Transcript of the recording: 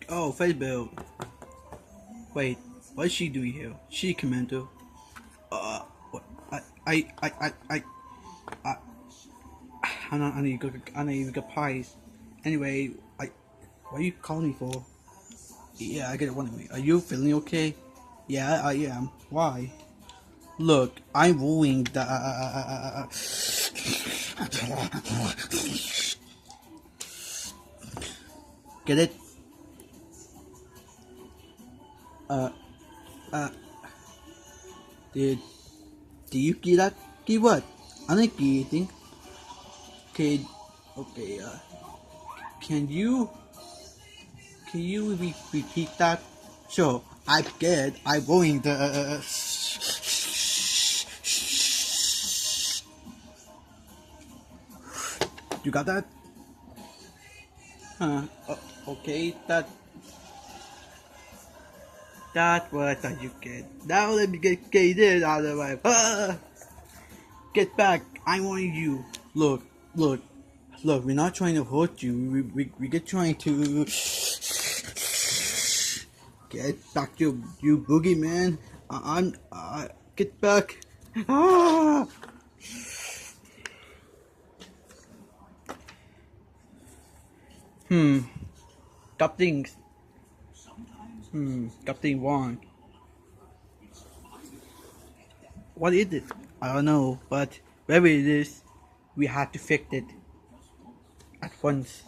Oh, Fredbear. Wait, what's she doing here? She commando. What? I, I need to get pies. Anyway, what are you calling me for? Yeah, I get it. One of me. Are you feeling okay? Yeah, I am. Why? Look, I'm wooing the. Get it? Uh, uh, did you get that? Get what? I'm not getting. Okay, okay. Can you repeat that? Sure, I get. I'm going the. You got that? Okay, that's what I thought you get. Now let me get this out of my. Get back! I want you. Look, look, look. We're not trying to hurt you. We get trying to get back to you, boogeyman. I'm. Get back. Ah! Something. Something wrong. What is it? I don't know, but wherever it is, we have to fix it at once.